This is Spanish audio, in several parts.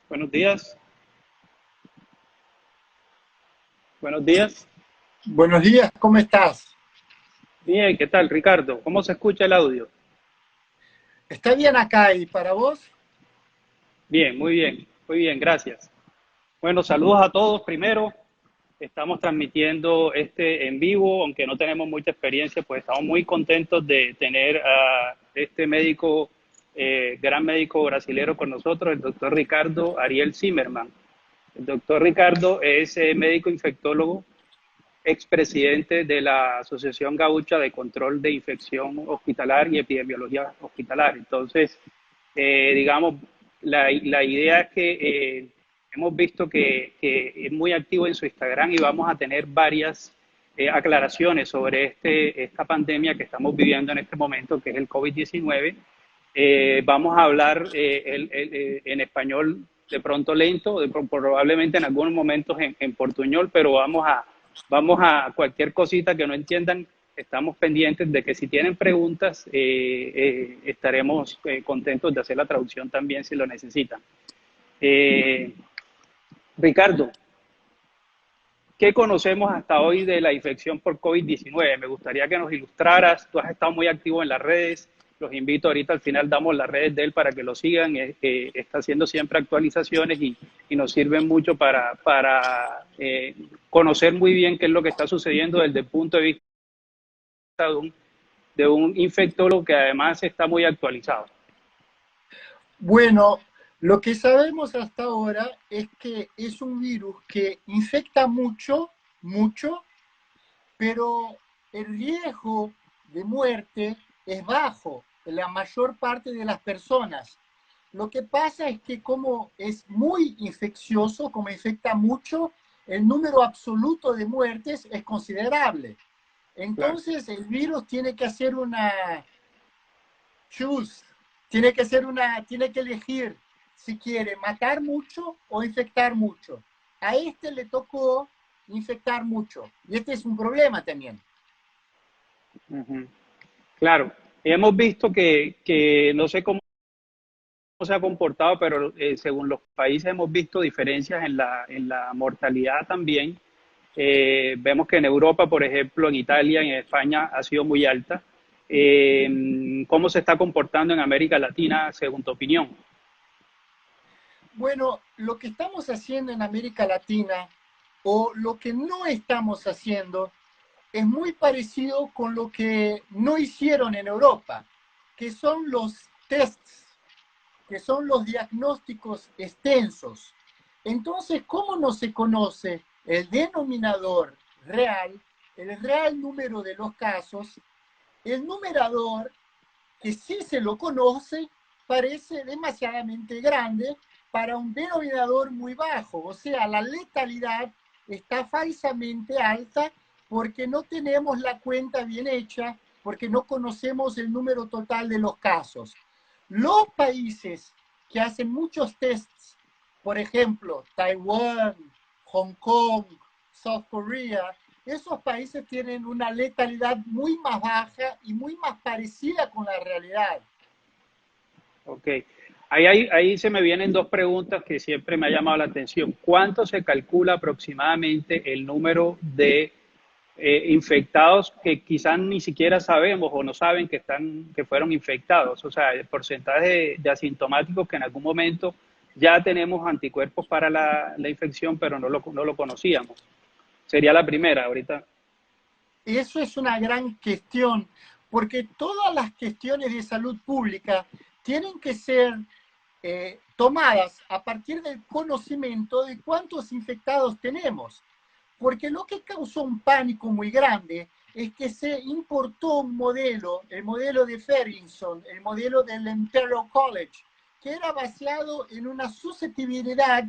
Buenos días, buenos días. Buenos días, ¿cómo estás? Bien, ¿qué tal, Ricardo? ¿Cómo se escucha el audio? ¿Está bien acá y para vos? Bien, muy bien, gracias. Bueno, saludos a todos primero. Estamos transmitiendo este en vivo, aunque no tenemos mucha experiencia, pues estamos muy contentos de tener a este médico, gran médico brasilero con nosotros, el doctor Ricardo Ariel Zimmerman. El doctor Ricardo es médico infectólogo, expresidente de la Asociación Gaucha de Control de Infección Hospitalar y Epidemiología Hospitalar. Entonces, digamos, la idea es que hemos visto que es muy activo en su Instagram y vamos a tener varias aclaraciones sobre esta pandemia que estamos viviendo en este momento, que es el COVID-19. Vamos a hablar en español de pronto lento, probablemente en algunos momentos en portuñol, pero vamos a cualquier cosita que no entiendan, estamos pendientes de que si tienen preguntas, estaremos contentos de hacer la traducción también si lo necesitan. Eh, Ricardo, ¿qué conocemos hasta hoy de la infección por COVID-19? Me gustaría que nos ilustraras. Tú has estado muy activo en las redes. Los invito ahorita al final, damos las redes de él para que lo sigan. Está haciendo siempre actualizaciones y nos sirven mucho para conocer muy bien qué es lo que está sucediendo desde el punto de vista de un infectólogo que además está muy actualizado. Bueno, lo que sabemos hasta ahora es que es un virus que infecta mucho, mucho, pero el riesgo de muerte es bajo en la mayor parte de las personas. Lo que pasa es que como es muy infeccioso, como infecta mucho, el número absoluto de muertes es considerable. Claro. Entonces el virus tiene que hacer una choose, tiene que elegir si quiere matar mucho o infectar mucho. A este le tocó infectar mucho. Y este es un problema también. Uh -huh. Claro. Hemos visto que no sé cómo se ha comportado, pero según los países hemos visto diferencias en la mortalidad también. Vemos que en Europa, por ejemplo, en Italia, en España, ha sido muy alta. ¿Cómo se está comportando en América Latina, según tu opinión? Bueno, lo que estamos haciendo en América Latina o lo que no estamos haciendo es muy parecido con lo que no hicieron en Europa, que son los tests, que son los diagnósticos extensos. Entonces, ¿cómo no se conoce el denominador real, el real número de los casos? El numerador, que sí se lo conoce, parece demasiadamente grande para un denominador muy bajo. O sea, la letalidad está falsamente alta porque no tenemos la cuenta bien hecha, porque no conocemos el número total de los casos. Los países que hacen muchos tests, por ejemplo, Taiwán, Hong Kong, South Korea, esos países tienen una letalidad muy más baja y muy más parecida con la realidad. Ok. Ahí se me vienen dos preguntas que siempre me ha llamado la atención. ¿Cuánto se calcula aproximadamente el número de infectados que quizás ni siquiera sabemos o no saben que fueron infectados? O sea, el porcentaje de asintomáticos que en algún momento ya tenemos anticuerpos para la infección, pero no lo conocíamos. Sería la primera ahorita. Eso es una gran cuestión, porque todas las cuestiones de salud pública tienen que ser tomadas a partir del conocimiento de cuántos infectados tenemos. Porque lo que causó un pánico muy grande es que se importó un modelo, el modelo de Ferguson, el modelo del Imperial College, que era basado en una susceptibilidad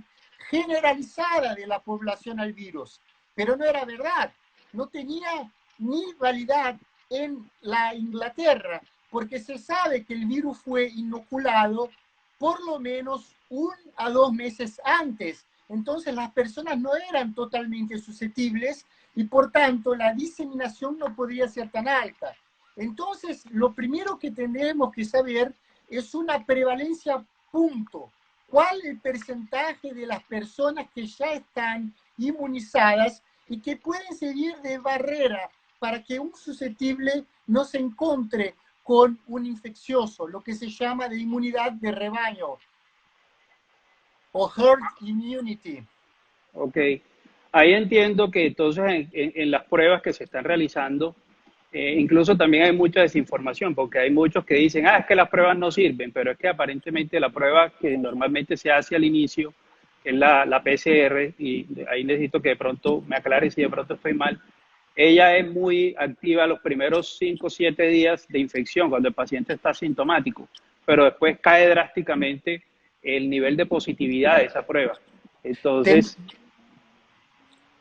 generalizada de la población al virus. Pero no era verdad, no tenía ni validad en la Inglaterra, porque se sabe que el virus fue inoculado por lo menos 1 a 2 meses antes. Entonces las personas no eran totalmente susceptibles y por tanto la diseminación no podría ser tan alta. Entonces lo primero que tendremos que saber es una prevalencia punto, cuál es el porcentaje de las personas que ya están inmunizadas y que pueden servir de barrera para que un susceptible no se encuentre con un infeccioso, lo que se llama de inmunidad de rebaño o herd immunity. Ok, ahí entiendo que entonces en las pruebas que se están realizando, incluso también hay mucha desinformación, porque hay muchos que dicen, es que las pruebas no sirven, pero es que aparentemente la prueba que normalmente se hace al inicio, que es la PCR, y ahí necesito que de pronto me aclare si de pronto estoy mal, ella es muy activa los primeros 5 o 7 días de infección, cuando el paciente está asintomático, pero después cae drásticamente el nivel de positividad de esa prueba. Ten, Entonces,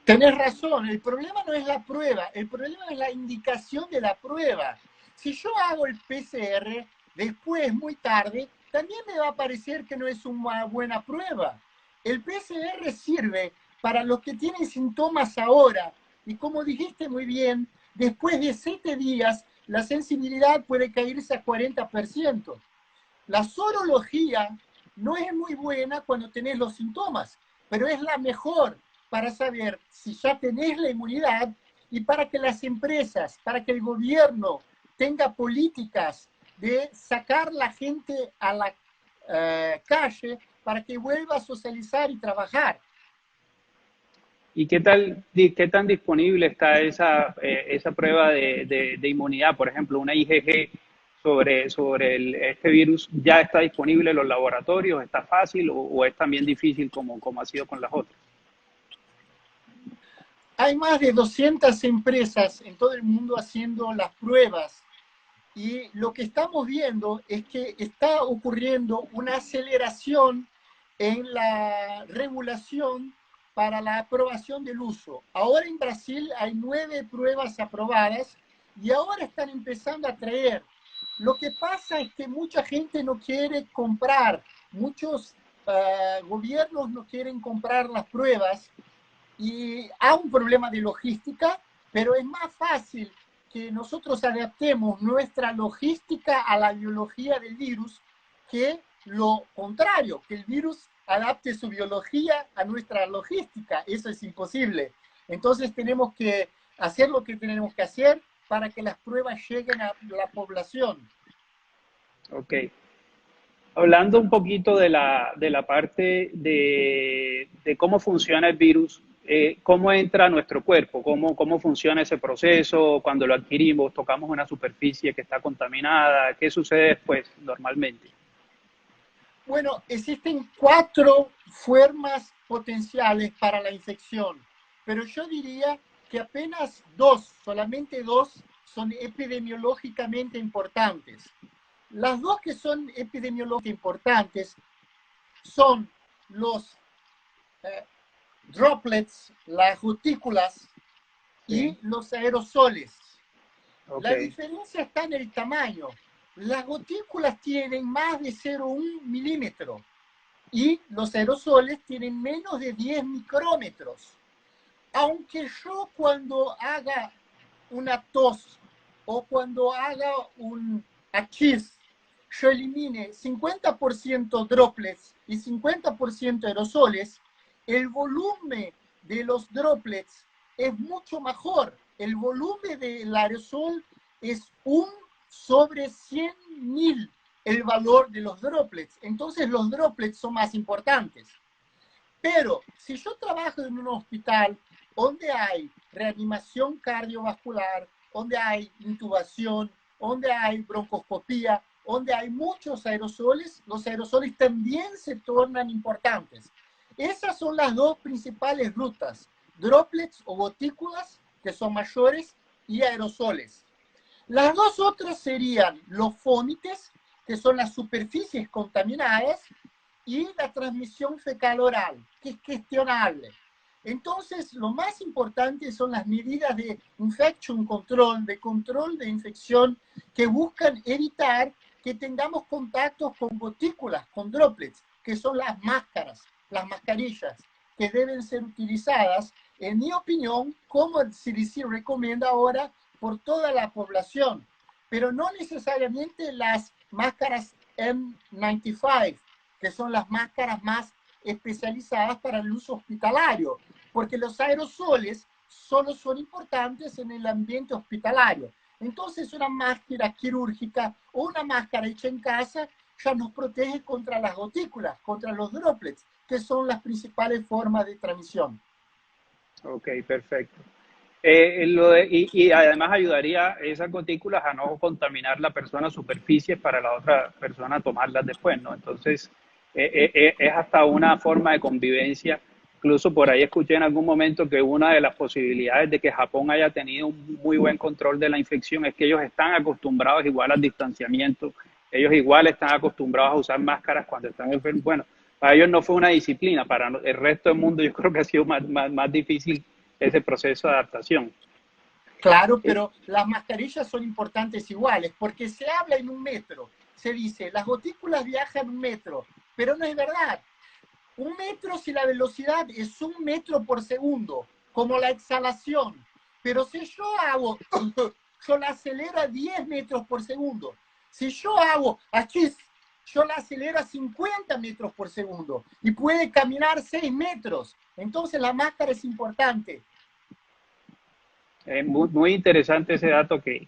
Tenés razón, el problema no es la prueba, el problema es la indicación de la prueba. Si yo hago el PCR después, muy tarde, también me va a parecer que no es una buena prueba. El PCR sirve para los que tienen síntomas ahora y como dijiste muy bien, después de 7 días la sensibilidad puede caerse a 40%. La sorología no es muy buena cuando tenés los síntomas, pero es la mejor para saber si ya tenés la inmunidad y para que las empresas, para que el gobierno tenga políticas de sacar la gente a la calle para que vuelva a socializar y trabajar. ¿y qué tan disponible está esa prueba de inmunidad? Por ejemplo, una IgG sobre este virus, ¿ya está disponible en los laboratorios? ¿Está fácil o es también difícil como ha sido con las otras? Hay más de 200 empresas en todo el mundo haciendo las pruebas y lo que estamos viendo es que está ocurriendo una aceleración en la regulación para la aprobación del uso. Ahora en Brasil hay 9 pruebas aprobadas y ahora están empezando a traer. Lo que pasa es que mucha gente no quiere comprar, muchos gobiernos no quieren comprar las pruebas y hay un problema de logística, pero es más fácil que nosotros adaptemos nuestra logística a la biología del virus que lo contrario, que el virus adapte su biología a nuestra logística. Eso es imposible. Entonces tenemos que hacer lo que tenemos que hacer para que las pruebas lleguen a la población. Ok. Hablando un poquito de la parte de cómo funciona el virus, cómo entra a nuestro cuerpo, cómo funciona ese proceso cuando lo adquirimos, tocamos una superficie que está contaminada, qué sucede después normalmente. Bueno, existen 4 formas potenciales para la infección, pero yo diría que apenas 2, solamente 2, son epidemiológicamente importantes. Las 2 que son epidemiológicamente importantes son los eh, droplets, las gotículas Sí, y los aerosoles. ok, La diferencia está en el tamaño. Las gotículas tienen más de 0,1 milímetro y los aerosoles tienen menos de 10 micrómetros. Aunque yo cuando haga una tos o cuando haga un achis, yo elimine 50% droplets y 50% aerosoles, el volumen de los droplets es mucho mejor. El volumen del aerosol es 1/100.000 el valor de los droplets. Entonces los droplets son más importantes. Pero si yo trabajo en un hospital donde hay reanimación cardiovascular, donde hay intubación, donde hay broncoscopía, donde hay muchos aerosoles, los aerosoles también se tornan importantes. Esas son las 2 principales rutas, droplets o gotículas, que son mayores, y aerosoles. Las 2 otras serían los fómites, que son las superficies contaminadas, y la transmisión fecal oral, que es gestionable. Entonces, lo más importante son las medidas de infection control, de control de infección, que buscan evitar que tengamos contactos con gotículas, con droplets, que son las máscaras, las mascarillas, que deben ser utilizadas, en mi opinión, como el CDC recomienda ahora, por toda la población, pero no necesariamente las máscaras N95, que son las máscaras más especializadas para el uso hospitalario, porque los aerosoles solo son importantes en el ambiente hospitalario. Entonces, una máscara quirúrgica o una máscara hecha en casa ya nos protege contra las gotículas, contra los droplets, que son las principales formas de transmisión. Ok, perfecto. Y además ayudaría esas gotículas a no contaminar la persona superficie para la otra persona tomarlas después, ¿no? Entonces, es hasta una forma de convivencia. Incluso por ahí escuché en algún momento que una de las posibilidades de que Japón haya tenido un muy buen control de la infección es que ellos están acostumbrados igual al distanciamiento, ellos igual están acostumbrados a usar máscaras cuando están enfermos. Bueno, para ellos no fue una disciplina, para el resto del mundo yo creo que ha sido más difícil ese proceso de adaptación. Claro, pero las mascarillas son importantes iguales, porque se habla en un metro, se dice, las gotículas viajan un metro, pero no es verdad. Un metro si la velocidad es 1 metro por segundo, como la exhalación, pero si yo hago, yo la acelero a 10 metros por segundo. Si yo hago aquí, yo la acelero a 50 metros por segundo y puede caminar 6 metros. Entonces la máscara es importante. Muy interesante ese dato que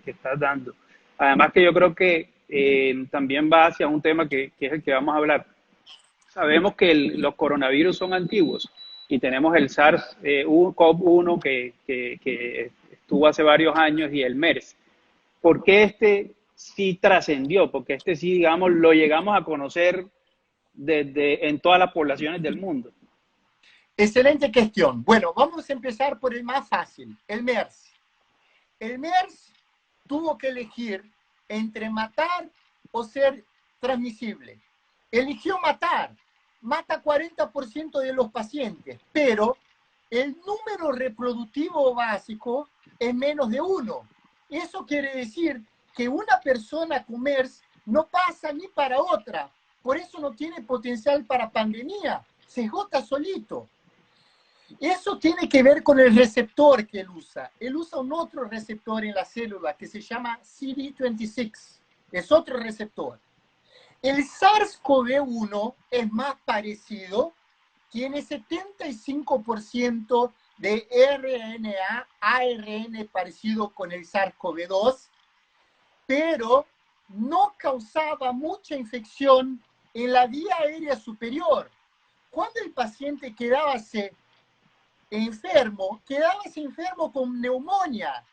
estás dando. Además que yo creo que también va hacia un tema que es el que vamos a hablar. Sabemos que los coronavirus son antiguos y tenemos el SARS-CoV-1 que estuvo hace varios años y el MERS. ¿Por qué este sí trascendió? Porque este sí, digamos, lo llegamos a conocer en todas las poblaciones del mundo. Excelente cuestión. Bueno, vamos a empezar por el más fácil, el MERS. El MERS tuvo que elegir entre matar o ser transmisible. Eligió matar, mata 40% de los pacientes, pero el número reproductivo básico es menos de 1. Eso quiere decir que una persona con MERS no pasa ni para otra, por eso no tiene potencial para pandemia, se esgota solito. Eso tiene que ver con el receptor que él usa. Él usa un otro receptor en la célula que se llama CD26. Es otro receptor. El SARS-CoV-1 es más parecido, tiene 75% de RNA, ARN parecido con el SARS-CoV-2, pero no causaba mucha infección en la vía aérea superior. Cuando el paciente quedábase enfermo con neumonía.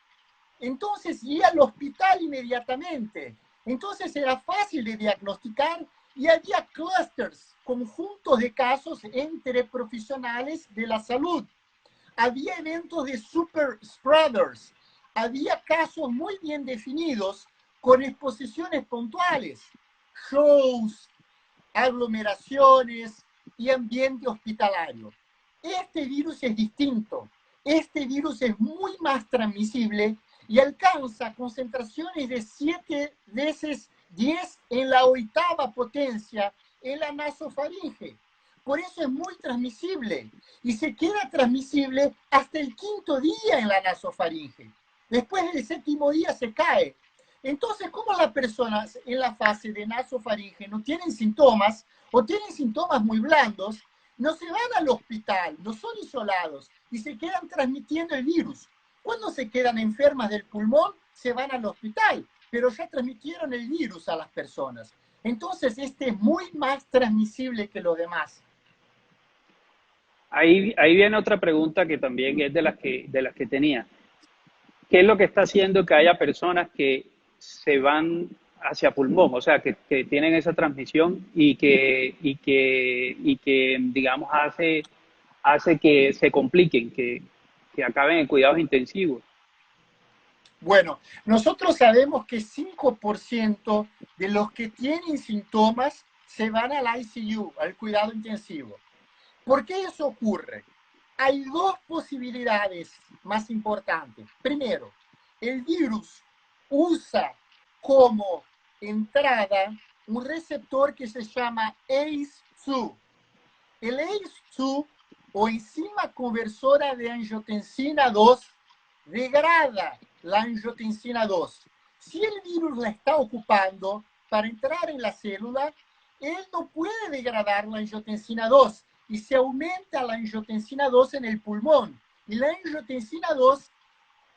Entonces iba al hospital inmediatamente. Entonces era fácil de diagnosticar y había clusters, conjuntos de casos entre profesionales de la salud. Había eventos de super spreaders. Había casos muy bien definidos con exposiciones puntuales, shows, aglomeraciones y ambiente hospitalario. Este virus es distinto. Este virus es muy más transmisible y alcanza concentraciones de 7 veces 10 en la 8ª potencia en la nasofaringe. Por eso es muy transmisible y se queda transmisible hasta el 5.º día en la nasofaringe. Después del 7.º día se cae. Entonces, como las personas en la fase de nasofaringe no tienen síntomas o tienen síntomas muy blandos, no se van al hospital, no son isolados y se quedan transmitiendo el virus. Cuando se quedan enfermas del pulmón, se van al hospital, pero ya transmitieron el virus a las personas. Entonces, este es muy más transmisible que los demás. Ahí viene otra pregunta que también es de las que tenía. ¿Qué es lo que está haciendo que haya personas que se van hacia pulmón, o sea, que tienen esa transmisión y que digamos, hace que se compliquen, que acaben en cuidados intensivos? Bueno, nosotros sabemos que 5% de los que tienen síntomas se van al ICU, al cuidado intensivo. ¿Por qué eso ocurre? Hay dos posibilidades más importantes. Primero, el virus usa como entrada un receptor que se llama ACE2. El ACE2 o enzima conversora de angiotensina 2 degrada la angiotensina 2. Si el virus la está ocupando para entrar en la célula, él no puede degradar la angiotensina 2 y se aumenta la angiotensina 2 en el pulmón. Y la angiotensina 2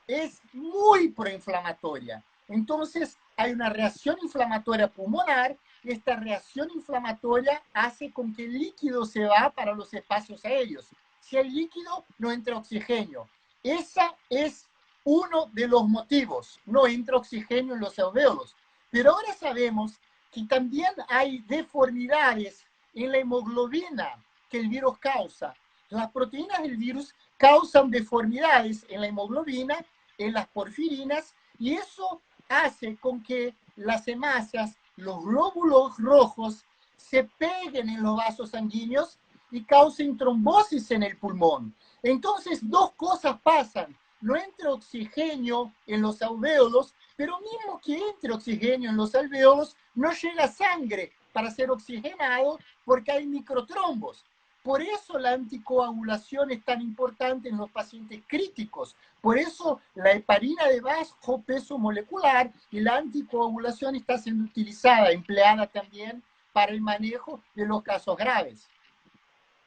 es muy proinflamatoria. Entonces, hay una reacción inflamatoria pulmonar y esta reacción inflamatoria hace con que el líquido se va para los espacios aéreos. Si hay líquido, no entra oxígeno. Ese es uno de los motivos. No entra oxígeno en los alvéolos. Pero ahora sabemos que también hay deformidades en la hemoglobina que el virus causa. Las proteínas del virus causan deformidades en la hemoglobina, en las porfirinas, y eso hace con que las hemácias, los glóbulos rojos, se peguen en los vasos sanguíneos y causen trombosis en el pulmón. Entonces, dos cosas pasan. No entra oxígeno en los alvéolos, pero mismo que entre oxígeno en los alvéolos, no llega sangre para ser oxigenado porque hay microtrombos. Por eso la anticoagulación es tan importante en los pacientes críticos. Por eso la heparina de bajo peso molecular y la anticoagulación está siendo utilizada, empleada también para el manejo de los casos graves.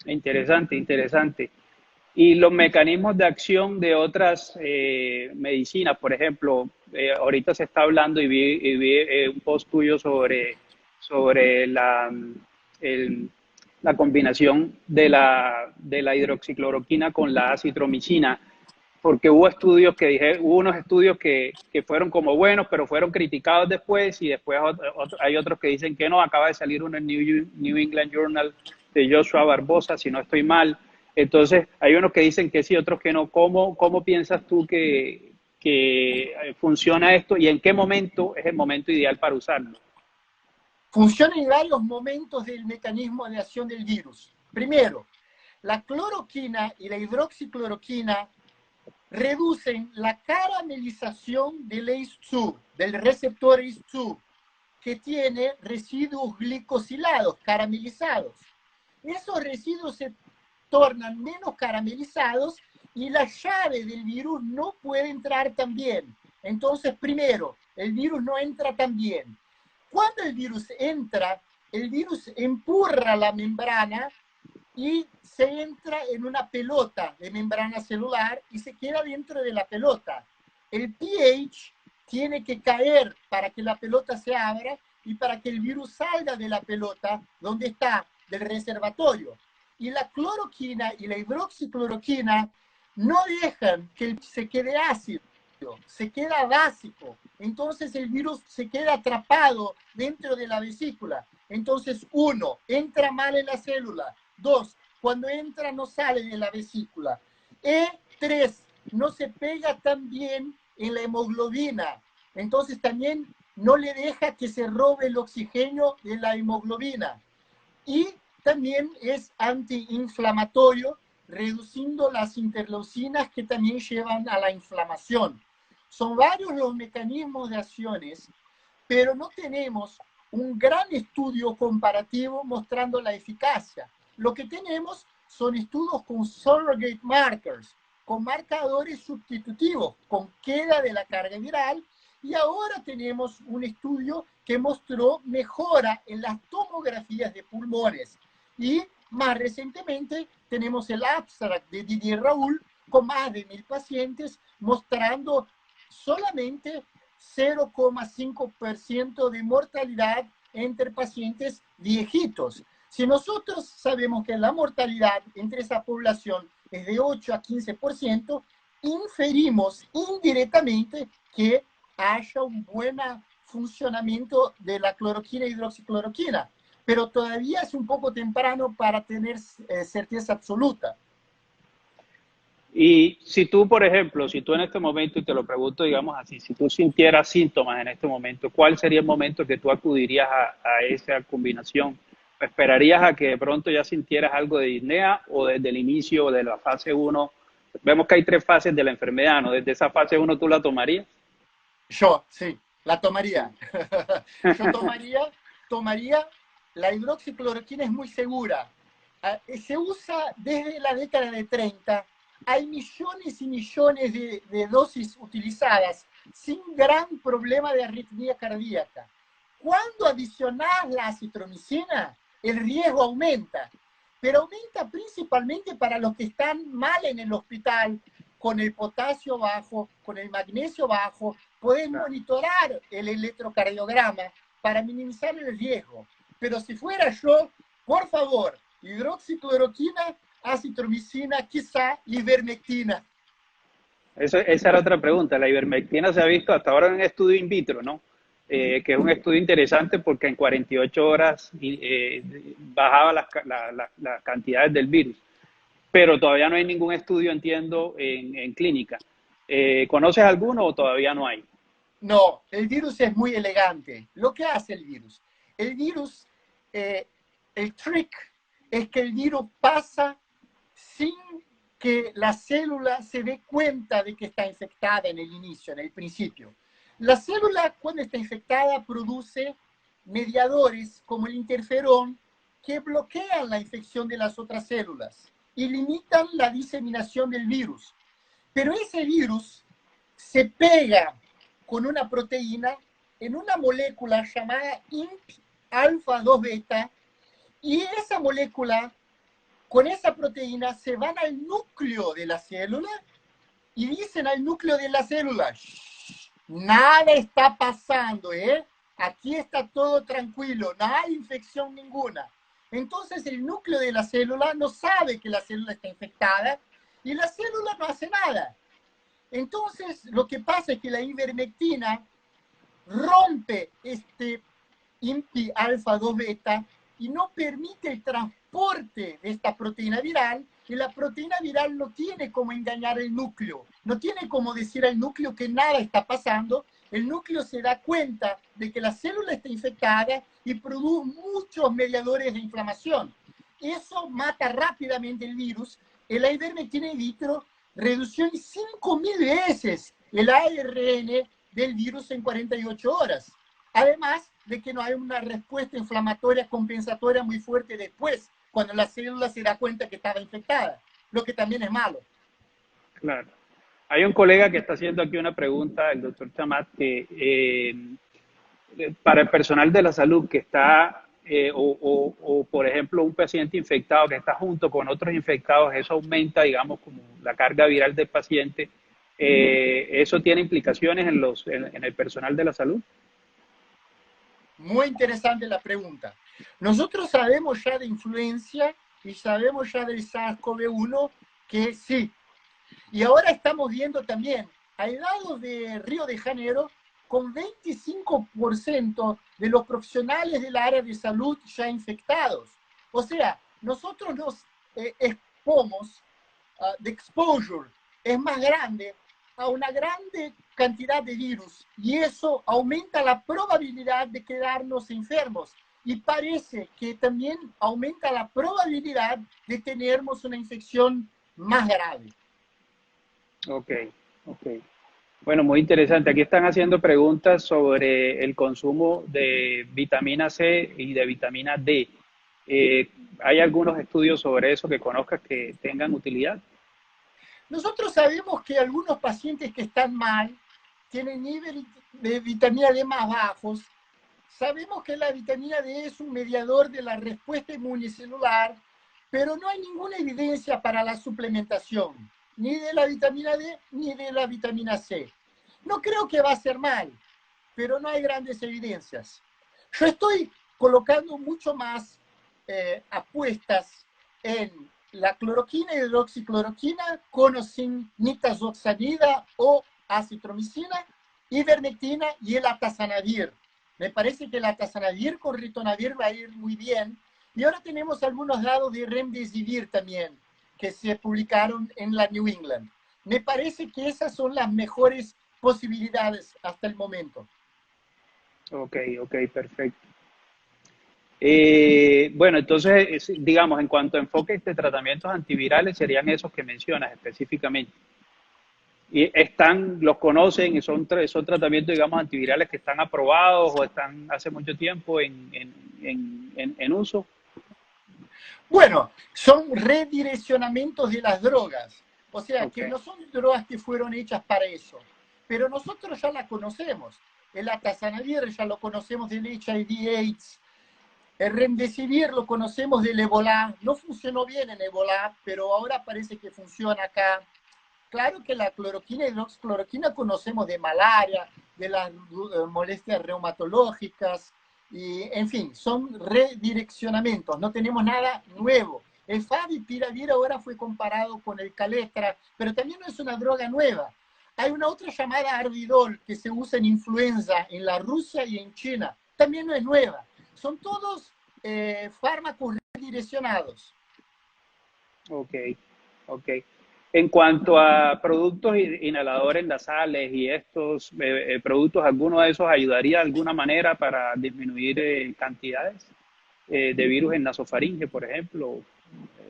Interesante, interesante. Y los mecanismos de acción de otras medicinas, por ejemplo, ahorita se está hablando y vi un post tuyo sobre la combinación de la hidroxicloroquina con la acitromicina, porque hubo unos estudios que fueron como buenos, pero fueron criticados después y después hay otros que dicen que no. Acaba de salir uno en New England Journal de Joshua Barbosa, si no estoy mal. Entonces, hay unos que dicen que sí, otros que no. ¿Cómo piensas tú que funciona esto y en qué momento es el momento ideal para usarlo? Funciona en varios momentos del mecanismo de acción del virus. Primero, la cloroquina y la hidroxicloroquina reducen la caramelización del ACE2, del receptor ACE2, que tiene residuos glicosilados, caramelizados. Esos residuos se tornan menos caramelizados y la llave del virus no puede entrar tan bien. Entonces, primero, el virus no entra tan bien. Cuando el virus entra, el virus empurra la membrana y se entra en una pelota de membrana celular y se queda dentro de la pelota. El pH tiene que caer para que la pelota se abra y para que el virus salga de la pelota donde está, del reservatorio. Y la cloroquina y la hidroxicloroquina no dejan que se quede ácido, se queda básico. Entonces el virus se queda atrapado dentro de la vesícula. Entonces, uno, entra mal en la célula. Dos, cuando entra no sale de la vesícula. Tres, no se pega tan bien en la hemoglobina. Entonces también no le deja que se robe el oxígeno de la hemoglobina. Y también es antiinflamatorio, reduciendo las interleucinas que también llevan a la inflamación. Son varios los mecanismos de acciones, pero no tenemos un gran estudio comparativo mostrando la eficacia. Lo que tenemos son estudios con surrogate markers, con marcadores sustitutivos, con queda de la carga viral, y ahora tenemos un estudio que mostró mejora en las tomografías de pulmones. Y más recientemente tenemos el abstract de Didier Raoult con más de 1.000 pacientes mostrando solamente 0,5% de mortalidad entre pacientes viejitos. Si nosotros sabemos que la mortalidad entre esa población es de 8 a 15%, inferimos indirectamente que haya un buen funcionamiento de la cloroquina e hidroxicloroquina, pero todavía es un poco temprano para tener certeza absoluta. Y si tú, por ejemplo, si tú en este momento, y te lo pregunto, digamos así, si tú sintieras síntomas en este momento, ¿cuál sería el momento que tú acudirías a esa combinación? ¿Esperarías a que de pronto ya sintieras algo de disnea o desde el inicio de la fase uno? Vemos que hay 3 fases de la enfermedad, ¿no? Desde esa fase uno, ¿tú la tomarías? Yo, sí, la tomaría. Yo tomaría, la hidroxicloroquina es muy segura. Se usa desde la década de 30. Hay millones y millones de dosis utilizadas sin gran problema de arritmia cardíaca. Cuando adicionás la acitromicina, el riesgo aumenta, pero aumenta principalmente para los que están mal en el hospital, con el potasio bajo, con el magnesio bajo. Pueden monitorar el electrocardiograma para minimizar el riesgo. Pero si fuera yo, por favor, hidroxicloroquina, acitromicina, quizá ivermectina. Esa era otra pregunta. La ivermectina se ha visto hasta ahora en un estudio in vitro, ¿no? Que es un estudio interesante porque en 48 horas bajaba las cantidades del virus, pero todavía no hay ningún estudio, entiendo, en clínica. ¿Conoces alguno o todavía no hay? No, el virus es muy elegante. Lo que hace el virus, el trick es que el virus pasa sin que la célula se dé cuenta de que está infectada en el inicio, en el principio. La célula, cuando está infectada, produce mediadores como el interferón que bloquean la infección de las otras células y limitan la diseminación del virus. Pero ese virus se pega con una proteína en una molécula llamada IMP alfa 2 beta, y esa molécula, con esa proteína, se van al núcleo de la célula y dicen al núcleo de la célula: nada está pasando, aquí está todo tranquilo, no hay infección ninguna. Entonces el núcleo de la célula no sabe que la célula está infectada y la célula no hace nada. Entonces lo que pasa es que la ivermectina rompe este INPI alfa 2 beta y no permite el transporte de esta proteína viral, y la proteína viral no tiene como engañar el núcleo, no tiene como decir al núcleo que nada está pasando. El núcleo se da cuenta de que la célula está infectada y produce muchos mediadores de inflamación. Eso mata rápidamente el virus. El ivermectina in vitro redució en 5.000 veces el ARN del virus en 48 horas. Además de que no hay una respuesta inflamatoria compensatoria muy fuerte después, cuando la célula se da cuenta que estaba infectada, lo que también es malo. Claro. Hay un colega que está haciendo aquí una pregunta, el doctor Chamat, que para el personal de la salud que está, por ejemplo, un paciente infectado que está junto con otros infectados, eso aumenta, digamos, como la carga viral del paciente. ¿Eso tiene implicaciones en el personal de la salud? Muy interesante la pregunta. Nosotros sabemos ya de influencia y sabemos ya del SARS-CoV-1 que sí. Y ahora estamos viendo también aislados de Río de Janeiro con 25% de los profesionales del área de salud ya infectados. O sea, nosotros nos expomos, de exposure es más grande a una grande cantidad de virus, y eso aumenta la probabilidad de quedarnos enfermos, y parece que también aumenta la probabilidad de tenernos una infección más grave. Ok, ok. Bueno, muy interesante. Aquí están haciendo preguntas sobre el consumo de vitamina C y de vitamina D. ¿Hay algunos estudios sobre eso que conozcas que tengan utilidad? Nosotros sabemos que algunos pacientes que están mal tienen niveles de vitamina D más bajos. Sabemos que la vitamina D es un mediador de la respuesta inmunicelular, pero no hay ninguna evidencia para la suplementación, ni de la vitamina D ni de la vitamina C. No creo que va a ser mal, pero no hay grandes evidencias. Yo estoy colocando mucho más apuestas en la cloroquina, hidroxicloroquina, con o sin nitazoxanida o acitromicina, ivermectina y el atazanavir. Me parece que el atazanavir con ritonavir va a ir muy bien. Y ahora tenemos algunos datos de remdesivir también, que se publicaron en la New England. Me parece que esas son las mejores posibilidades hasta el momento. Ok, ok, perfecto. Bueno, entonces, digamos, en cuanto a enfoques de tratamientos antivirales, serían esos que mencionas específicamente. Y los conocen y son tratamientos, digamos, antivirales que están aprobados o están hace mucho tiempo en uso. Bueno, son redireccionamientos de las drogas. O sea, que Okay. no son drogas que fueron hechas para eso, pero nosotros ya las conocemos. El atazanavir ya lo conocemos del HIV/AIDS. El remdesivir lo conocemos del ébola. No funcionó bien en ébola, pero ahora parece que funciona acá. Claro que la cloroquina y hidroxicloroquina conocemos de malaria, de las molestias reumatológicas, y en fin, son redireccionamientos, no tenemos nada nuevo. El favipiravir ahora fue comparado con el Caletra, pero también no es una droga nueva. Hay una otra llamada Ardidol que se usa en influenza en la Rusia y en China, también no es nueva. Son todos fármacos redireccionados. Ok, ok. En cuanto a productos inhaladores nasales y estos productos, ¿alguno de esos ayudaría de alguna manera para disminuir cantidades de virus en nasofaringe, por ejemplo?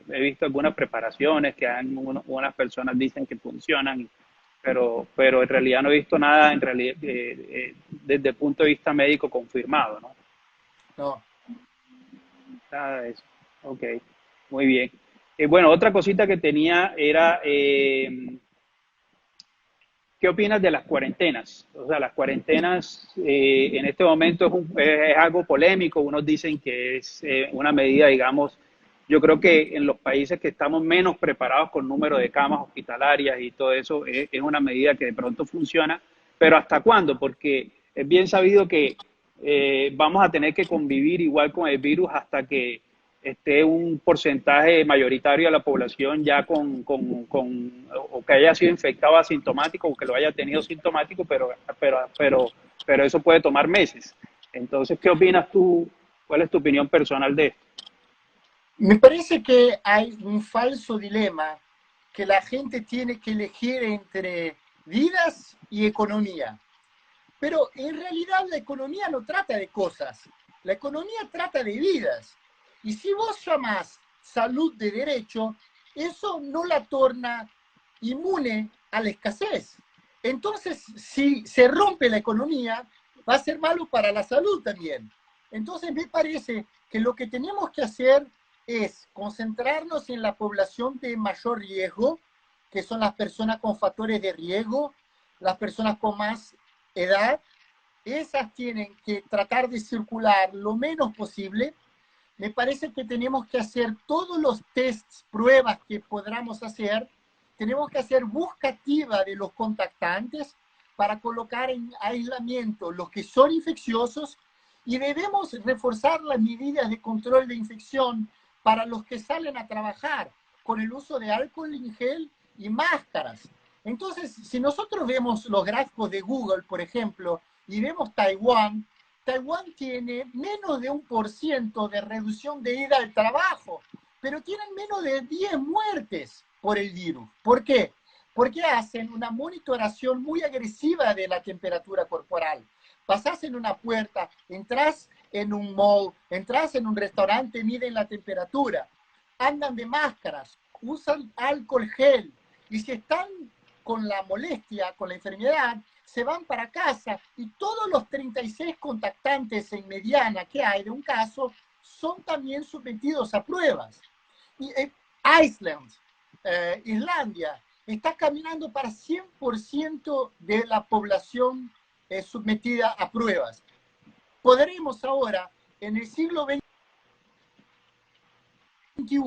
He visto algunas preparaciones que unas personas dicen que funcionan, pero en realidad no he visto nada en realidad, desde el punto de vista médico confirmado, ¿no? No. Nada de eso. Ok, muy bien. Bueno, otra cosita que tenía era, ¿qué opinas de las cuarentenas? O sea, las cuarentenas en este momento es algo polémico. Unos dicen que es una medida, digamos, yo creo que en los países que estamos menos preparados con número de camas hospitalarias y todo eso, es una medida que de pronto funciona. Pero ¿hasta cuándo? Porque es bien sabido que vamos a tener que convivir igual con el virus hasta que esté un porcentaje mayoritario de la población ya o que haya sido infectado asintomático o que lo haya tenido sintomático, pero eso puede tomar meses. Entonces, ¿qué opinas tú? ¿Cuál es tu opinión personal de esto? Me parece que hay un falso dilema que la gente tiene que elegir entre vidas y economía. Pero en realidad la economía no trata de cosas, la economía trata de vidas. Y si vos llamás salud de derecho, eso no la torna inmune a la escasez. Entonces, si se rompe la economía, va a ser malo para la salud también. Entonces, me parece que lo que tenemos que hacer es concentrarnos en la población de mayor riesgo, que son las personas con factores de riesgo, las personas con más edad. Esas tienen que tratar de circular lo menos posible. Me parece que tenemos que hacer todos los tests, pruebas que podamos hacer. Tenemos que hacer busca activa de los contactantes para colocar en aislamiento los que son infecciosos, y debemos reforzar las medidas de control de infección para los que salen a trabajar con el uso de alcohol en gel y máscaras. Entonces, si nosotros vemos los gráficos de Google, por ejemplo, y vemos Taiwán, Taiwán tiene menos de 1% de reducción de ida al trabajo, pero tienen menos de 10 muertes por el virus. ¿Por qué? Porque hacen una monitoración muy agresiva de la temperatura corporal. Pasás en una puerta, entras en un mall, entras en un restaurante, miden la temperatura, andan de máscaras, usan alcohol gel, y si están con la molestia, con la enfermedad, se van para casa, y todos los 36 contactantes en mediana que hay de un caso son también sometidos a pruebas. Y Iceland, Islandia, está caminando para 100% de la población sometida a pruebas. Podremos ahora, en el siglo XXI,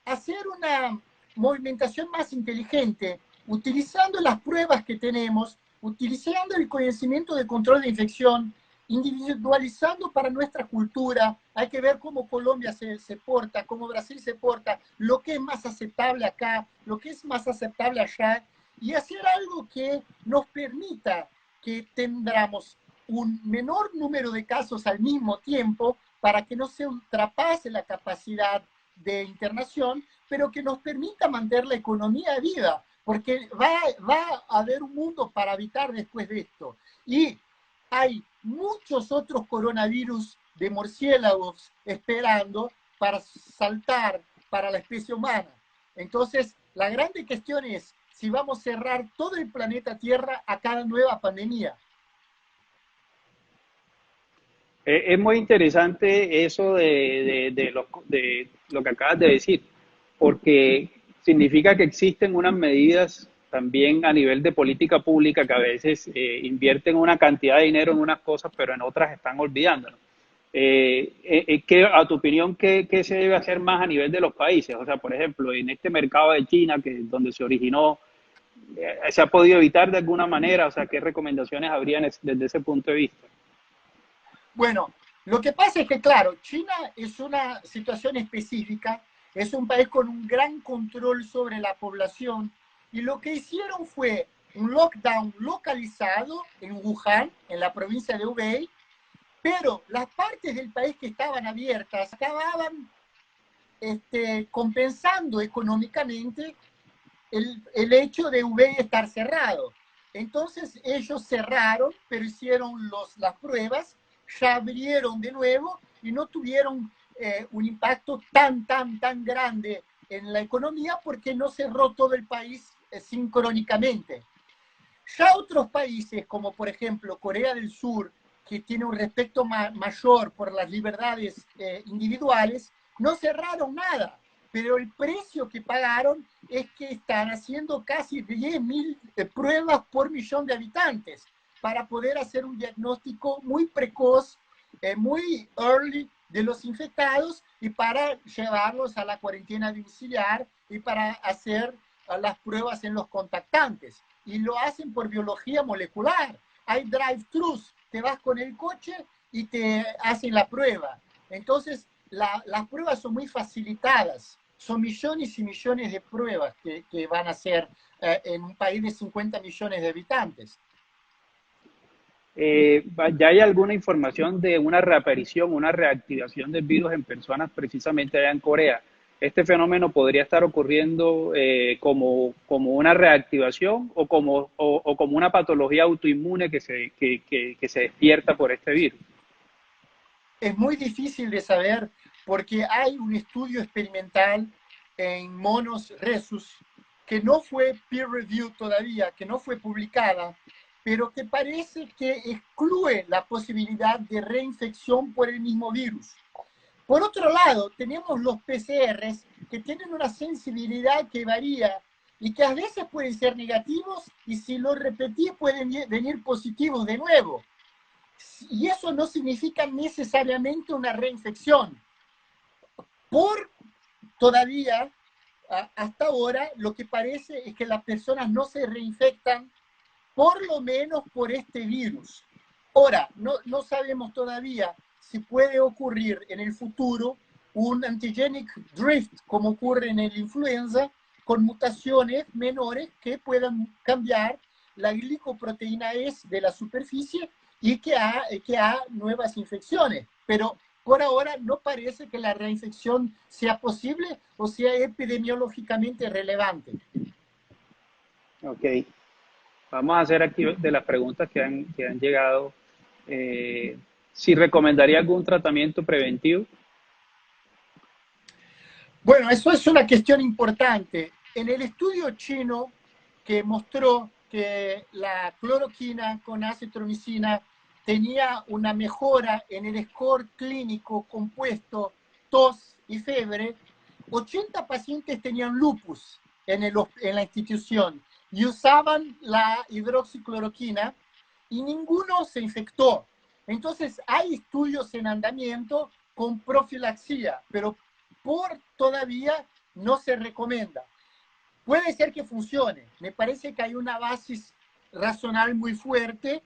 hacer una movimentación más inteligente, utilizando las pruebas que tenemos, utilizando el conocimiento de control de infección, individualizando para nuestra cultura. Hay que ver cómo Colombia se porta, cómo Brasil se porta, lo que es más aceptable acá, lo que es más aceptable allá, y hacer algo que nos permita que tendremos un menor número de casos al mismo tiempo, para que no se ultrapase la capacidad de internación, pero que nos permita mantener la economía viva, porque va a haber un mundo para habitar después de esto. Y hay muchos otros coronavirus de murciélagos esperando para saltar para la especie humana. Entonces, la grande cuestión es si vamos a cerrar todo el planeta Tierra a cada nueva pandemia. Es muy interesante eso de lo que acabas de decir, porque significa que existen unas medidas también a nivel de política pública, que a veces invierten una cantidad de dinero en unas cosas, pero en otras están olvidando. A tu opinión, ¿qué se debe hacer más a nivel de los países? O sea, por ejemplo, en este mercado de China, que es donde se originó, ¿se ha podido evitar de alguna manera? O sea, ¿qué recomendaciones habrían desde ese punto de vista? Bueno, lo que pasa es que, claro, China es una situación específica, es un país con un gran control sobre la población y lo que hicieron fue un lockdown localizado en Wuhan, en la provincia de Hubei, pero las partes del país que estaban abiertas acababan compensando económicamente el hecho de Hubei estar cerrado. Entonces ellos cerraron, pero hicieron las pruebas, ya abrieron de nuevo y no tuvieron un impacto tan grande en la economía porque no cerró todo el país sincrónicamente. Ya otros países, como por ejemplo Corea del Sur, que tiene un respeto mayor por las libertades individuales, no cerraron nada, pero el precio que pagaron es que están haciendo casi 10.000 pruebas por millón de habitantes para poder hacer un diagnóstico muy precoz, muy early de los infectados y para llevarlos a la cuarentena domiciliar y para hacer las pruebas en los contactantes. Y lo hacen por biología molecular. Hay drive-thrus, te vas con el coche y te hacen la prueba. Entonces, las pruebas son muy facilitadas. Son millones y millones de pruebas que van a hacer en un país de 50 millones de habitantes. ¿Ya hay alguna información de una reaparición, una reactivación del virus en personas precisamente allá en Corea? ¿Este fenómeno podría estar ocurriendo como una reactivación o como una patología autoinmune que se despierta por este virus? Es muy difícil de saber porque hay un estudio experimental en monos rhesus que no fue peer review todavía, que no fue publicada, pero que parece que excluye la posibilidad de reinfección por el mismo virus. Por otro lado, tenemos los PCRs que tienen una sensibilidad que varía y que a veces pueden ser negativos y si los repetís pueden venir positivos de nuevo. Y eso no significa necesariamente una reinfección. Por todavía, hasta ahora, lo que parece es que las personas no se reinfectan, por lo menos por este virus. Ahora, no sabemos todavía si puede ocurrir en el futuro un antigenic drift, como ocurre en el influenza, con mutaciones menores que puedan cambiar la glicoproteína S de la superficie y que ha nuevas infecciones. Pero por ahora no parece que la reinfección sea posible o sea epidemiológicamente relevante. Ok, vamos a hacer aquí de las preguntas que han llegado. Si recomendaría algún tratamiento preventivo. Bueno, eso es una cuestión importante. En el estudio chino que mostró que la cloroquina con acitromicina tenía una mejora en el score clínico compuesto tos y fiebre, 80 pacientes tenían lupus en la institución y usaban la hidroxicloroquina y ninguno se infectó. Entonces, hay estudios en andamiento con profilaxia, pero por todavía no se recomienda. Puede ser que funcione. Me parece que hay una base racional muy fuerte,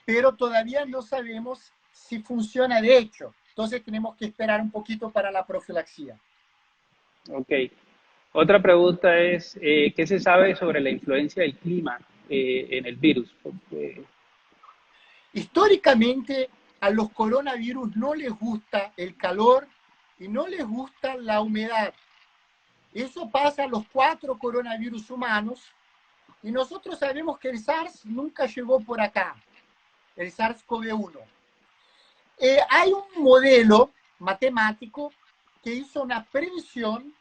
pero todavía no sabemos si funciona de hecho. Entonces tenemos que esperar un poquito para la profilaxia. Ok. Otra pregunta es, ¿qué se sabe sobre la influencia del clima en el virus? Porque, Históricamente, a los coronavirus no les gusta el calor y no les gusta la humedad. Eso pasa a los 4 coronavirus humanos y nosotros sabemos que el SARS nunca llegó por acá, el SARS-CoV-1. Hay un modelo matemático que hizo una previsión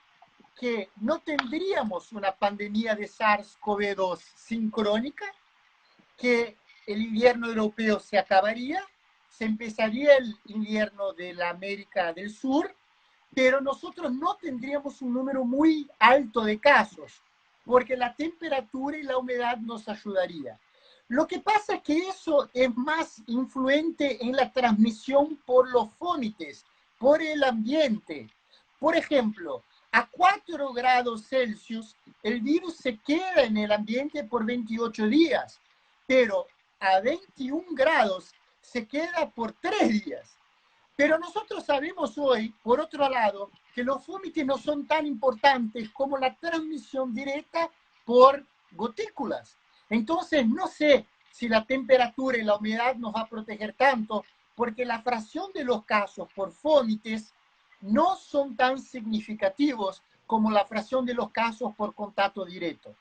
que no tendríamos una pandemia de SARS-CoV-2 sincrónica, que el invierno europeo se acabaría, se empezaría el invierno de la América del Sur, pero nosotros no tendríamos un número muy alto de casos. porque la temperatura y la humedad nos ayudaría. Lo que pasa es que eso es más influente en la transmisión por los fómites, por el ambiente. Por ejemplo, a 4 grados Celsius el virus se queda en el ambiente por 28 días, pero a 21 grados se queda por 3 días. Pero nosotros sabemos hoy, por otro lado, que los fómites no son tan importantes como la transmisión directa por gotículas. Entonces, no sé si la temperatura y la humedad nos va a proteger tanto, porque la fracción de los casos por fómites no son tan significativos como la fracción de los casos por contacto directo.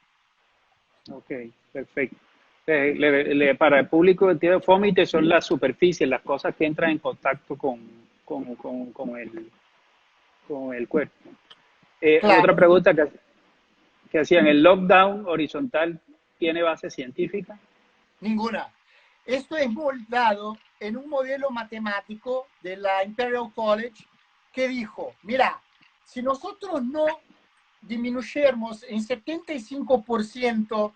Ok, perfecto. Para el público que tiene fómites son las superficies, las cosas que entran en contacto con el cuerpo. Otra Claro, pregunta que hacían, ¿el lockdown horizontal tiene base científica? ninguna. Esto es moldado en un modelo matemático de la Imperial College que dijo, mira, si nosotros no disminuyéramos en 75%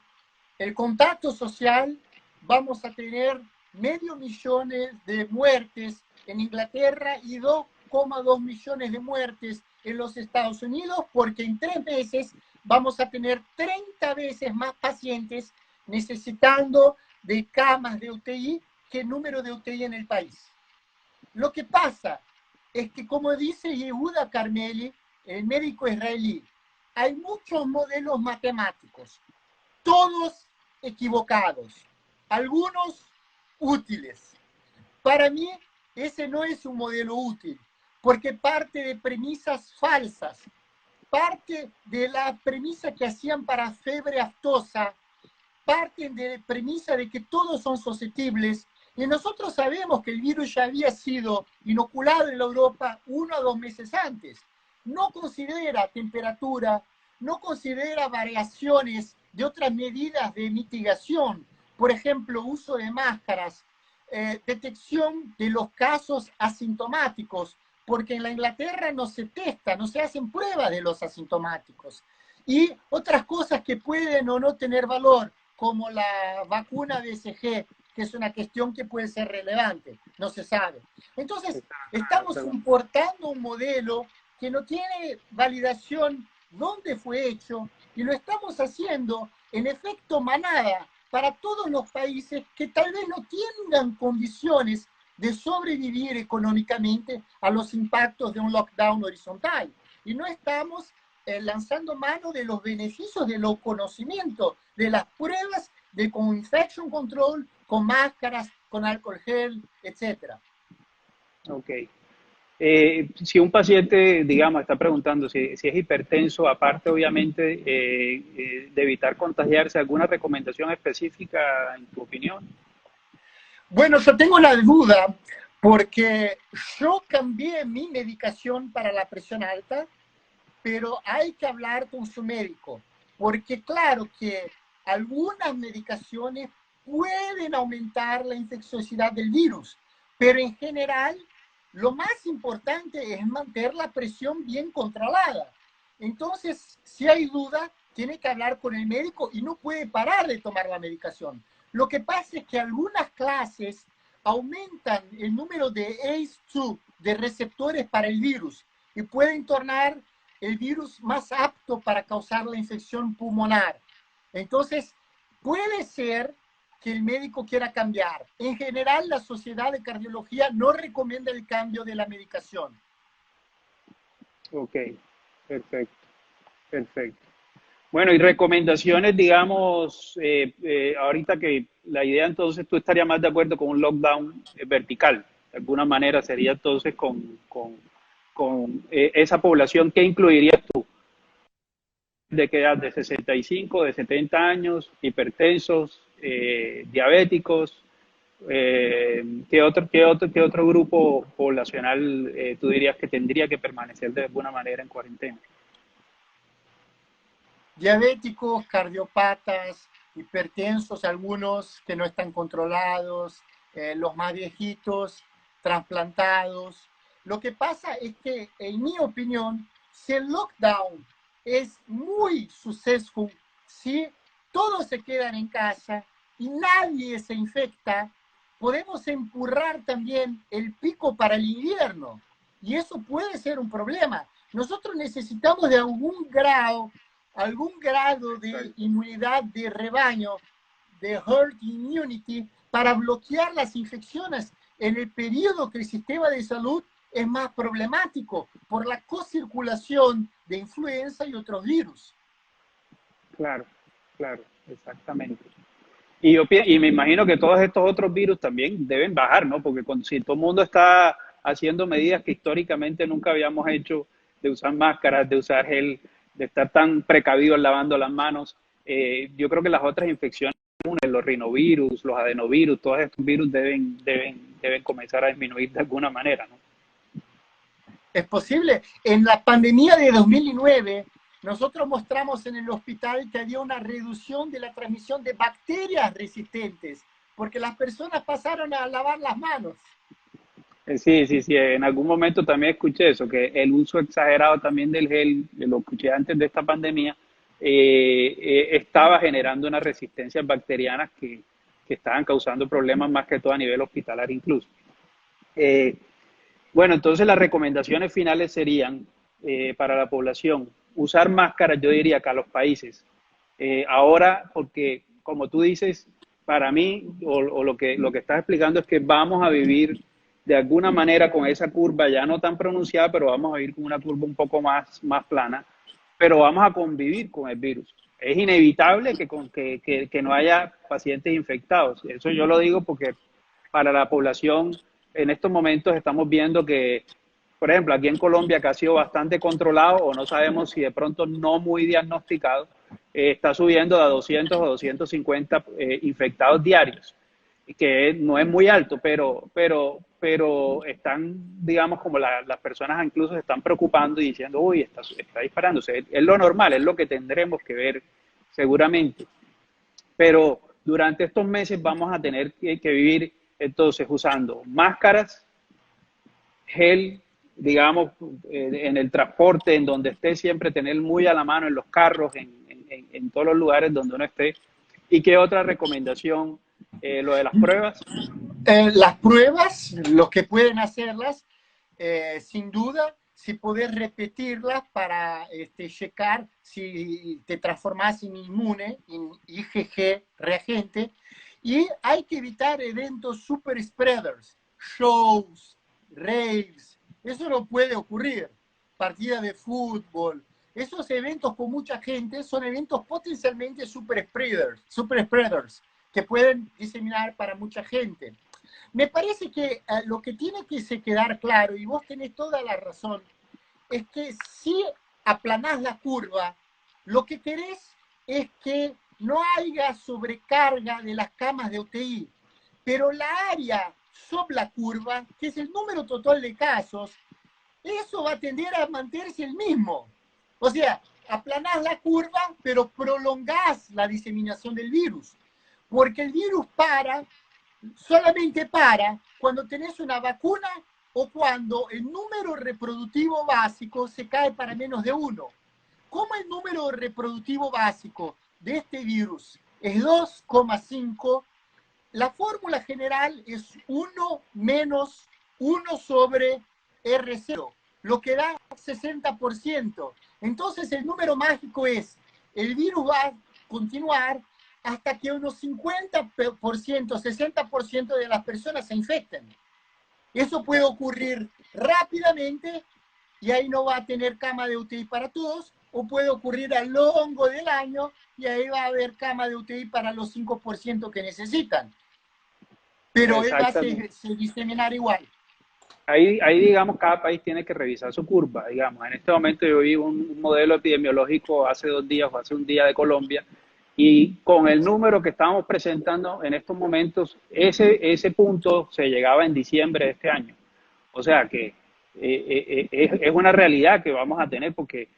el contacto social, vamos a tener 500.000 de muertes en Inglaterra y 2,2 millones de muertes en los Estados Unidos, porque en 3 meses vamos a tener 30 veces más pacientes necesitando de camas de UTI que el número de UTI en el país. Lo que pasa es que, como dice Yehuda Carmeli, el médico israelí, hay muchos modelos matemáticos, todos equivocados, algunos útiles. Para mí, ese no es un modelo útil, porque parte de premisas falsas, parte de la premisa que hacían para fiebre aftosa, parten de la premisa de que todos son susceptibles, y nosotros sabemos que el virus ya había sido inoculado en la Europa 1 a 2 meses antes. No considera temperatura, no considera variaciones de otras medidas de mitigación, por ejemplo, uso de máscaras, detección de los casos asintomáticos, porque en la Inglaterra no se testa, no se hacen pruebas de los asintomáticos. Y otras cosas que pueden o no tener valor, como la vacuna BCG, que es una cuestión que puede ser relevante, no se sabe. Entonces, estamos importando un modelo que no tiene validación dónde fue hecho y lo estamos haciendo en efecto manada para todos los países que tal vez no tengan condiciones de sobrevivir económicamente a los impactos de un lockdown horizontal. Y no estamos lanzando mano de los beneficios de los conocimientos, de las pruebas de con infection control, con máscaras, con alcohol gel, etc. Ok. Si un paciente, digamos, está preguntando si es hipertenso, aparte obviamente de evitar contagiarse, ¿alguna recomendación específica en tu opinión? Bueno, yo tengo la duda porque yo cambié mi medicación para la presión alta, pero hay que hablar con su médico, porque claro que algunas medicaciones pueden aumentar la infecciosidad del virus, pero en general lo más importante es mantener la presión bien controlada. Entonces, si hay duda, tiene que hablar con el médico y no puede parar de tomar la medicación. Lo que pasa es que algunas clases aumentan el número de ACE2, de receptores para el virus, y pueden tornar el virus más apto para causar la infección pulmonar. Entonces, puede ser que el médico quiera cambiar. En general, la Sociedad de Cardiología no recomienda el cambio de la medicación. Ok, perfecto, perfecto. Bueno, y recomendaciones, digamos, ahorita que la idea entonces tú estarías más de acuerdo con un lockdown vertical, de alguna manera sería entonces con esa población, ¿qué incluirías tú? ¿De qué edad? ¿De 65, de 70 años, hipertensos, diabéticos? ¿Qué otro grupo poblacional tú dirías que tendría que permanecer de alguna manera en cuarentena? Diabéticos, cardiopatas, hipertensos, algunos que no están controlados, los más viejitos, trasplantados. Lo que pasa es que, en mi opinión, si el lockdown es muy successful, si todos se quedan en casa y nadie se infecta, podemos empurrar también el pico para el invierno. Y eso puede ser un problema. Nosotros necesitamos de algún grado de inmunidad de rebaño, de herd immunity, para bloquear las infecciones en el periodo que el sistema de salud es más problemático por la cocirculación de influenza y otros virus. Claro, claro, exactamente. Y me imagino que todos estos otros virus también deben bajar, ¿no? Porque si todo el mundo está haciendo medidas que históricamente nunca habíamos hecho, de usar máscaras, de usar gel, de estar tan precavidos lavando las manos, yo creo que las otras infecciones comunes, los rinovirus, los adenovirus, todos estos virus deben comenzar a disminuir de alguna manera, ¿no? Es posible. En la pandemia de 2009, nosotros mostramos en el hospital que había una reducción de la transmisión de bacterias resistentes, porque las personas pasaron a lavar las manos. Sí, sí, sí, en algún momento también escuché eso, que el uso exagerado también del gel, lo escuché antes de esta pandemia, estaba generando unas resistencias bacterianas que estaban causando problemas más que todo a nivel hospitalario incluso. Eh, bueno, entonces las recomendaciones finales serían para la población, usar máscaras, yo diría que a los países. Ahora, porque como tú dices, para mí, o lo que estás explicando es que vamos a vivir de alguna manera con esa curva ya no tan pronunciada, pero vamos a vivir con una curva un poco más plana, pero vamos a convivir con el virus. Es inevitable que no haya pacientes infectados. Eso yo lo digo porque para la población en estos momentos estamos viendo que, por ejemplo, aquí en Colombia, que ha sido bastante controlado o no sabemos si de pronto no muy diagnosticado, está subiendo de a 200 o 250 infectados diarios, que no es muy alto, pero están, digamos, como las personas incluso se están preocupando y diciendo, uy, está disparándose. Es lo normal, es lo que tendremos que ver seguramente. Pero durante estos meses vamos a tener que vivir entonces usando máscaras, gel, digamos, en el transporte, en donde esté, siempre tener muy a la mano en los carros, en todos los lugares donde uno esté. ¿Y qué otra recomendación? Lo de las pruebas. Las pruebas, los que pueden hacerlas, sin duda, si podés repetirlas para checar si te transformás en inmune, en IgG reagente, y hay que evitar eventos super spreaders, shows, raves, eso no puede ocurrir, partidas de fútbol, esos eventos con mucha gente son eventos potencialmente super spreaders que pueden diseminar para mucha gente. Me parece que lo que tiene que se quedar claro, y vos tenés toda la razón, es que si aplanás la curva, lo que querés es que no haya sobrecarga de las camas de UTI, pero la área sobre la curva, que es el número total de casos, eso va a tender a mantenerse el mismo. O sea, aplanás la curva, pero prolongás la diseminación del virus, porque el virus solamente para cuando tenés una vacuna o cuando el número reproductivo básico se cae para menos de 1. Como el número reproductivo básico de este virus es 2,5, la fórmula general es 1 menos 1 sobre R0, lo que da 60%. Entonces el número mágico es, el virus va a continuar hasta que unos 50%, 60% de las personas se infecten. Eso puede ocurrir rápidamente y ahí no va a tener cama de UTI para todos, o puede ocurrir a lo largo del año y ahí va a haber cama de UTI para los 5% que necesitan. Pero él va a se diseminar igual. Ahí, digamos, cada país tiene que revisar su curva, digamos. En este momento yo vi un modelo epidemiológico hace 2 días o hace un día de Colombia, y con el número que estábamos presentando en estos momentos, ese punto se llegaba en diciembre de este año. O sea que es una realidad que vamos a tener, porque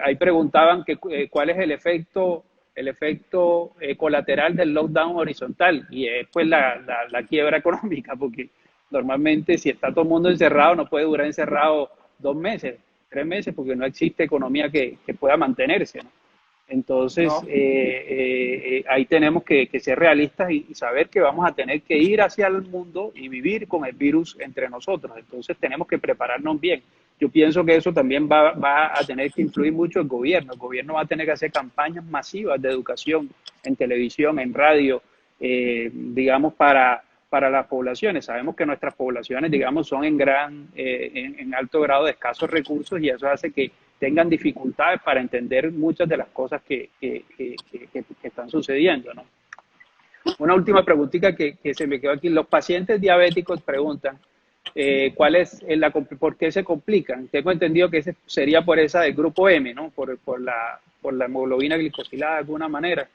ahí preguntaban cuál es el efecto colateral del lockdown horizontal, y es pues la quiebra económica, porque normalmente si está todo el mundo encerrado, no puede durar encerrado 2 meses, 3 meses, porque no existe economía que pueda mantenerse, ¿no? Entonces, No, ahí tenemos que ser realistas y saber que vamos a tener que ir hacia el mundo y vivir con el virus entre nosotros. Entonces, tenemos que prepararnos bien. Yo pienso que eso también va a tener que influir mucho el gobierno. El gobierno va a tener que hacer campañas masivas de educación en televisión, en radio, digamos, para las poblaciones. Sabemos que nuestras poblaciones, digamos, son en alto grado de escasos recursos y eso hace que tengan dificultades para entender muchas de las cosas que están sucediendo, ¿no? Una última preguntita que se me quedó aquí. Los pacientes diabéticos preguntan, ¿por qué se complican? Tengo entendido que ese sería por esa del grupo M, ¿no? Por la hemoglobina glicosilada de alguna manera.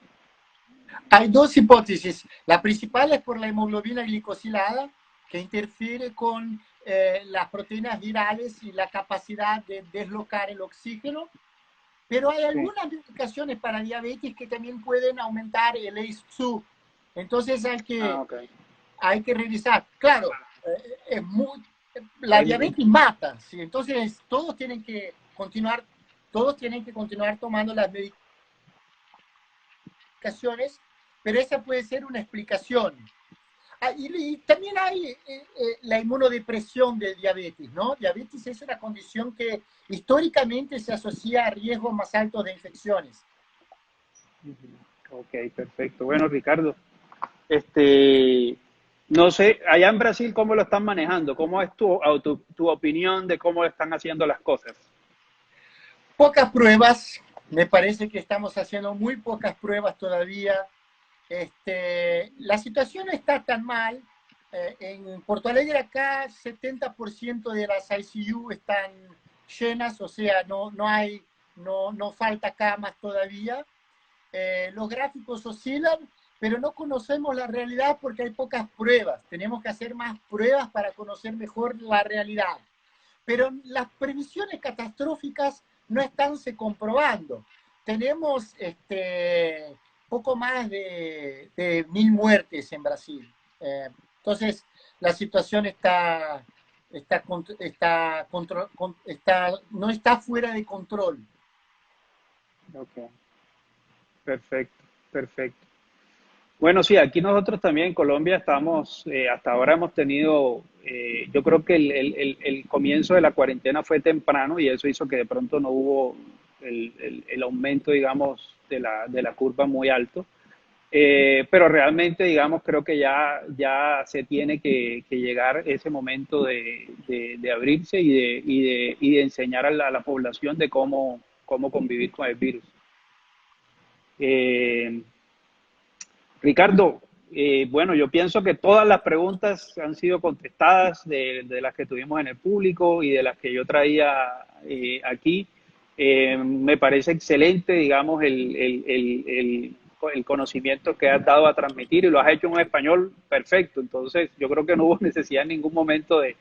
hay dos hipótesis. La principal es por la hemoglobina glicosilada, que interfiere con las proteínas virales y la capacidad de deslocar el oxígeno. Pero hay Sí. algunas medicaciones para diabetes que también pueden aumentar el ACE2. Entonces Ah, ok. hay que revisar. Claro, es muy, la Hay, diabetes mata, ¿sí? Entonces todos tienen que continuar tomando las medicaciones, pero esa puede ser una explicación. Y también hay la inmunodepresión de diabetes, ¿no? Diabetes es una condición que históricamente se asocia a riesgos más altos de infecciones. ok, perfecto. Bueno, Ricardo, este, no sé, allá en Brasil, ¿cómo lo están manejando? ¿Cómo es tu opinión de cómo están haciendo las cosas? Pocas pruebas, me parece que estamos haciendo muy pocas pruebas todavía. La situación no está tan mal. En Porto Alegre acá 70% de las ICU están llenas, o sea, no falta camas todavía. Los gráficos oscilan, pero no conocemos la realidad porque hay pocas pruebas. Tenemos que hacer más pruebas para conocer mejor la realidad. Pero las previsiones catastróficas no están se comprobando. Tenemos poco más de 1.000 muertes en Brasil. Entonces, la situación no está fuera de control. Ok, perfecto, perfecto. Bueno, sí, aquí nosotros también en Colombia estamos, hasta ahora hemos tenido, yo creo que el comienzo de la cuarentena fue temprano y eso hizo que de pronto no hubo el aumento, digamos, de la curva muy alto. Pero realmente, digamos, creo que ya se tiene que llegar ese momento de abrirse y de enseñar a la población de cómo convivir con el virus. Eh, Ricardo, bueno, yo pienso que todas las preguntas han sido contestadas de las que tuvimos en el público y de las que yo traía aquí. Me parece excelente, digamos, el conocimiento que has dado a transmitir y lo has hecho en un español perfecto. Entonces, yo creo que no hubo necesidad en ningún momento de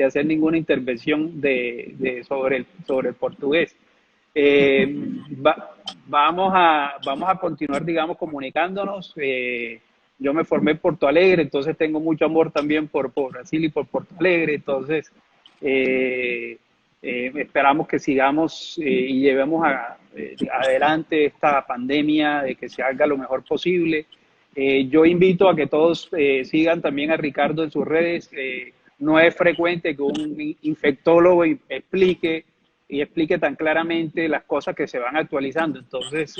hacer ninguna intervención sobre el portugués. Vamos a continuar, digamos, comunicándonos. Yo me formé en Porto Alegre, entonces tengo mucho amor también por Brasil y por Porto Alegre. Entonces, eh, esperamos que sigamos y llevemos adelante esta pandemia, de que se haga lo mejor posible. Yo invito a que todos sigan también a Ricardo en sus redes. No es frecuente que un infectólogo explique tan claramente las cosas que se van actualizando. Entonces,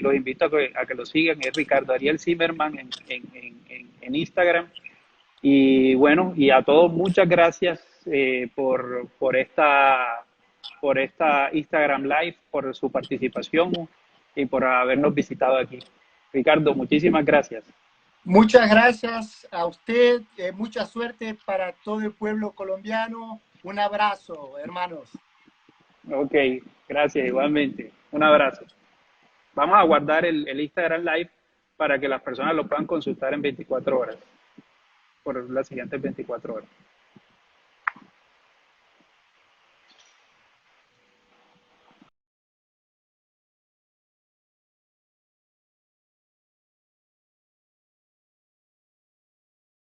los invito a que lo sigan. Es Ricardo Ariel Zimmerman en Instagram. Y bueno, y a todos muchas gracias por esta Instagram Live, por su participación y por habernos visitado aquí. Ricardo, muchísimas gracias. Muchas gracias a usted, mucha suerte para todo el pueblo colombiano. Un abrazo, hermanos. Ok, gracias, igualmente. Un abrazo. Vamos a guardar el Instagram Live para que las personas lo puedan consultar en 24 horas, por las siguientes 24 horas.